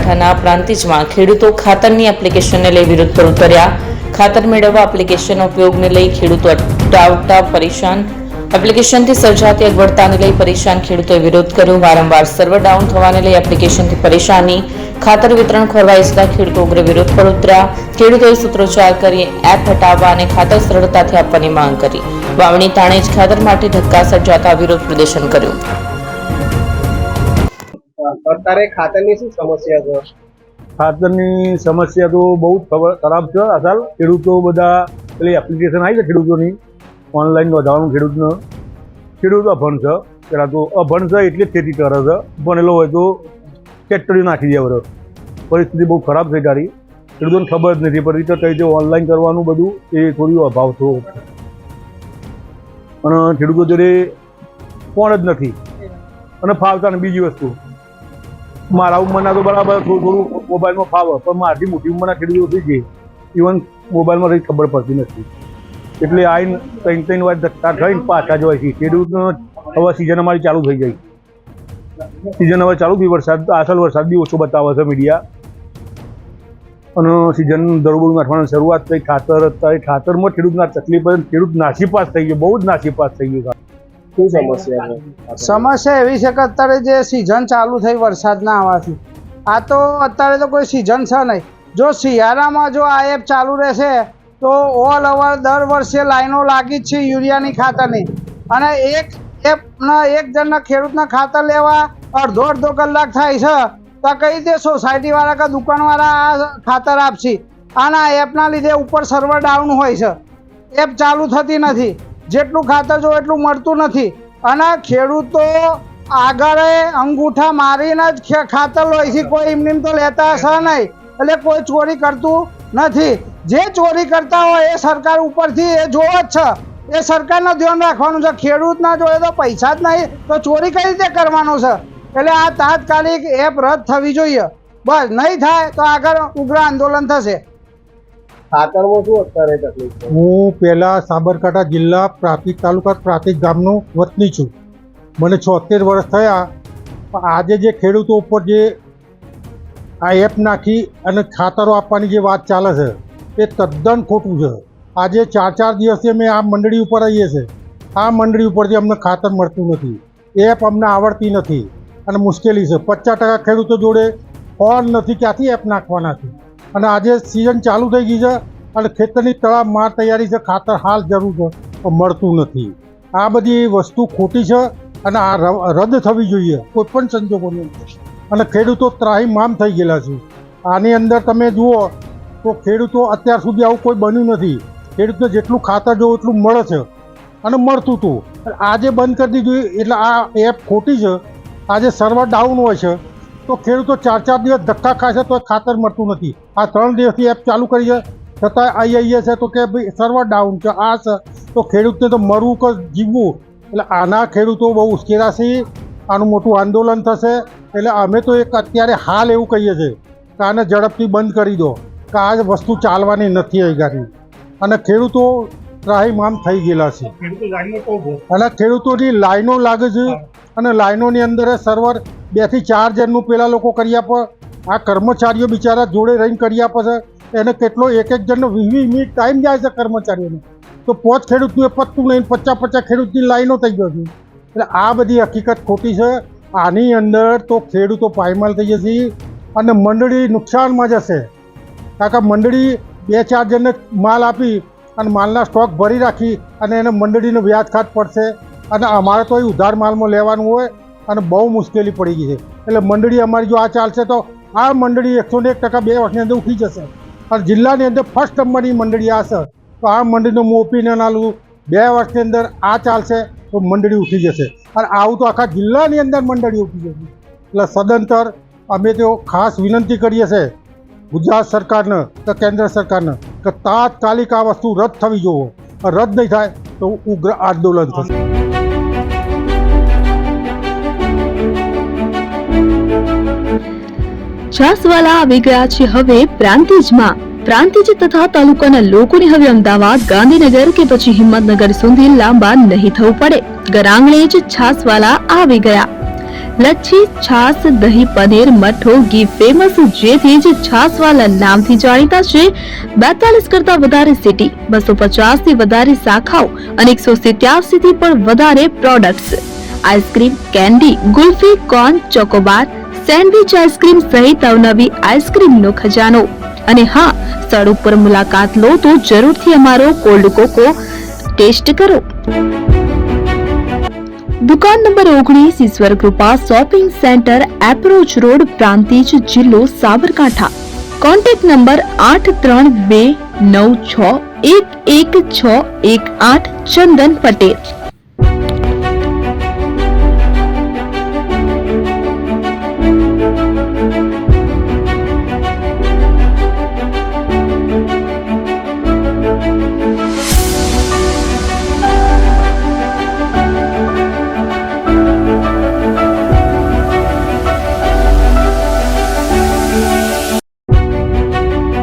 બનાસકાંઠાના પ્રાંતિજમાં ખેડૂતો ખાતરની એપ્લિકેશનને લઈ વિરોધ પર ઉતર્યા. ખાતર મેળવવા એપ્લિકેશનનો ઉપયોગને લઈ ખેડૂતો અટાવટા પરેશાન. એપ્લિકેશનથી સર્જાતી અગવડતાને લઈ પરેશાન ખેડૂતોએ વિરોધ કર્યો. વારંવાર સર્વર ડાઉન થવાને લઈ એપ્લિકેશનથી પરેશાની. ખાતર વિતરણ ખોરવાઈ જતા ખેડૂતો ઉગ્ર વિરોધ પર ઉતર્યા. ખેડૂતોએ સૂત્રોચ્ચાર કરી એપ હટાવવા અને ખાતર સરળતાથી આપવાની માંગ કરી. વાવણી તાણે જ ખાતર માટે ધક્કા સર્જાતા વિરોધ પ્રદર્શન કર્યું. અત્યારે ખાતરની શું સમસ્યા છે? ખાતરની સમસ્યા તો બહુ ખરાબ છે. અસલ ખેડૂતો બધા પેલી એપ્લિકેશન આવી છે ખેડૂતોની ઓનલાઈન વધારવાનું ખેડૂતો અભણ છે. પેલા તો અભણ છે એટલે જ ખેતી કરે છે. ભણેલો હોય તો ટ્રેક્ટરી નાખી દે. બરાબર પરિસ્થિતિ બહુ ખરાબ છે તારી. ખેડૂતોને ખબર જ નથી પડતી તો કઈ રીતે ઓનલાઈન કરવાનું બધું એ થોડું અભાવ થયો અને ખેડૂતો જોડે કોણ જ નથી અને ફાવતા ને. બીજી વસ્તુ મારા ઉંમરના તો બરાબર થોડું મોબાઈલમાં ફાવે પણ મારી મોટી ઉંમરના ખેડૂતો થઈ ગઈ ઇવન મોબાઈલમાં કંઈ ખબર પડતી નથી. એટલે આવીને ત્રણ વાર ધક્કા થઈને પાછા જવાય છે. ખેડૂતનો હવે સિઝન અમારી ચાલુ થઈ ગઈ. સિઝન હવે ચાલુ થઈ. વરસાદ અસલ વરસાદ બી ઓછો બતાવે છે મીડિયા અને સિઝન દરોબરું નાખવાની શરૂઆત થઈ. ખાતર અત્યારે ખાતરમાં ખેડૂતના તકલીફ ખેડૂત નાસીપાસ થઈ ગયો. બહુ જ નાસીપાસ થઈ ગયો. શું સમસ્યા છે? સમસ્યા એવી છે કે અત્યારે જે સિઝન ચાલુ થઈ વરસાદના આવવાથી આ તો અત્યારે તો કોઈ સિઝન છે નહીં. જો શિયાળામાં જો આ એપ ચાલુ રહેશે તો ઓલ ઓવર દર વર્ષે લાઈનો લાગી જ છે યુરિયાની ખાતરની. અને એક એપના એક જણના ખેડૂતના ખાતર લેવા અડધો કલાક થાય છે તો કઈ રીતે સોસાયટીવાળા કે દુકાનવાળા આ ખાતર આપશે? આના એપના લીધે ઉપર સર્વર ડાઉન હોય છે. એપ ચાલુ થતી નથી. જેટલું ખાતર જો એટલું મળતું નથી. અને ખેડૂતો આગળ અંગૂઠા મારીને જ ખાતર લે છે. કોઈ એમને તો લેતા હશે નહીં. એટલે કોઈ ચોરી કરતું નથી. જે ચોરી કરતા હોય એ સરકાર ઉપરથી એ જોવે જ છે. એ સરકારનું ધ્યાન રાખવાનું છે. ખેડૂતના જોડે તો પૈસા જ નહીં તો ચોરી કઈ રીતે કરવાનું છે? એટલે આ તાત્કાલિક એપ રદ થવી જોઈએ. બસ નહીં થાય તો આગળ ઉગ્ર આંદોલન થશે. ખાતરમાં શું અત્યારે તકલીફ છે? હું પહેલાં સાબરકાંઠા જિલ્લા પ્રાંતિજ તાલુકા પ્રાંતિજ ગામનો વતની છું. મને 76 વર્ષ થયા. આજે જે ખેડૂતો ઉપર જે આ એપ નાખી અને ખાતરો આપવાની જે વાત ચાલે છે એ તદ્દન ખોટું છે. આજે 4 દિવસથી અમે આ મંડળી ઉપર આવીએ છીએ. આ મંડળી ઉપરથી અમને ખાતર મળતું નથી. એપ અમને આવડતી નથી અને મુશ્કેલી છે. 50% ખેડૂતો જોડે ફોન નથી, ક્યાંથી એપ નાખવાના છે? અને આજે સિઝન ચાલુ થઈ ગઈ છે અને ખેતરની તળાવ તૈયારી છે. ખાતર હાલ જરૂર છે પણ મળતું નથી. આ બધી વસ્તુ ખોટી છે અને આ રદ થવી જોઈએ કોઈ પણ સંજોગોની. અને ખેડૂતો ત્રાહિમામ થઈ ગયેલા છે. આની અંદર તમે જુઓ તો ખેડૂતો અત્યાર સુધી આવું કોઈ બન્યું નથી. ખેડૂતને જેટલું ખાતર જોવું એટલું મળે છે અને મળતું હતું. આજે બંધ કરી દીધું એટલે આ એપ ખોટી છે. આજે સર્વર ડાઉન હોય છે તો ખેડૂતો 4 દિવસ ધક્કા ખાય છે તો ખાતર મળતું નથી. આ 3 દિવસથી એપ ચાલુ કરી છે છતાં આવીએ છે તો કે ભાઈ સર્વર ડાઉન છે. આ છે તો ખેડૂતને તો મરવું કે જીવવું. એટલે આના ખેડૂતો બહુ ઉશ્કેરાશે. આનું મોટું આંદોલન થશે. એટલે અમે તો એક અત્યારે હાલ એવું કહીએ છીએ કે આને ઝડપથી બંધ કરી દો કે આ વસ્તુ ચાલવાની નથી આવી. અને ખેડૂતો ત્રાહિમામ થઈ ગયેલા છે. અને ખેડૂતોની લાઈનો લાગે છે અને લાઈનોની અંદર સર્વર 2 થી 4 જણનું પેલા લોકો કરી આપે. આ કર્મચારીઓ બિચારા જોડે રહીને કરી આપે છે. એને કેટલો એક જણનો 20 મિનિટ ટાઈમ જાય છે કર્મચારીઓને. તો 5 ખેડૂતનું એ પત્તું નહીં 50 ખેડૂતની લાઈનો થઈ ગયો છે. એટલે આ બધી હકીકત ખોટી છે. આની અંદર તો ખેડૂતો પાયમાલ થઈ જશે અને મંડળી નુકસાનમાં જશે. કારણ કે મંડળી 2-4 જણને માલ આપી અને માલના સ્ટોક ભરી રાખી અને એને મંડળીનો વ્યાજ ખાત પડશે. અને અમારે તો એ ઉધાર માલમાં લેવાનું હોય અને બહુ મુશ્કેલી પડી ગઈ છે. એટલે મંડળી અમારી જો આ ચાલશે તો આ મંડળી 101% 2 વર્ષની અંદર ઉઠી જશે. અને જિલ્લાની અંદર ફર્સ્ટ નંબરની મંડળી આ છે તો આ મંડળીનો હું ઓપિનિયન આલું 2 વર્ષની અંદર આ ચાલશે તો મંડળી ઉઠી જશે. અને આવું તો આખા જિલ્લાની અંદર મંડળી ઉઠી જશે. એટલે સદંતર અમે તો ખાસ વિનંતી કરીએ છીએ ગુજરાત સરકારને કે કેન્દ્ર સરકારને કે તાત્કાલિક આ વસ્તુ રદ થવી જોઈએ. રદ નહીં થાય તો ઉગ્ર આંદોલન થશે. છાસવાલા આવી ગયા છે હવે પ્રાંતિજમાં. પ્રાંતિજ તથા તાલુકાના લોકોને હવે અમદાવાદ, ગાંધીનગર કે પછી હિંમતનગર સુધી લાંબા નહીં થવું પડે. ઘર આંગણે જ છાસવાલા આવી ગયા. લચ્છી, છાસ, દહીં, પનીર, મઠો, ઘી ફેમસ જેથી જ છાસવાલા નામથી જાણીતા છે. 42 કરતા વધારે સિટી, 250 થી વધારે શાખાઓ અને 187 થી પણ વધારે products. Ice cream, candy, kulfi, corn, Chocobar, sandwich ice cream સહિત અવનવી આઈસ્ક્રીમનો ખજાનો. અને હા, સ્થળ ઉપર મુલાકાત લો તો જરૂરથી અમારો કોલ્ડ કોકો ટેસ્ટ કરો. દુકાન number 19, Ishwar Krupa shopping centre, approach road, Prantij, જિલ્લો સાબરકાંઠા. Contact number 8329611618, Chandan Patel.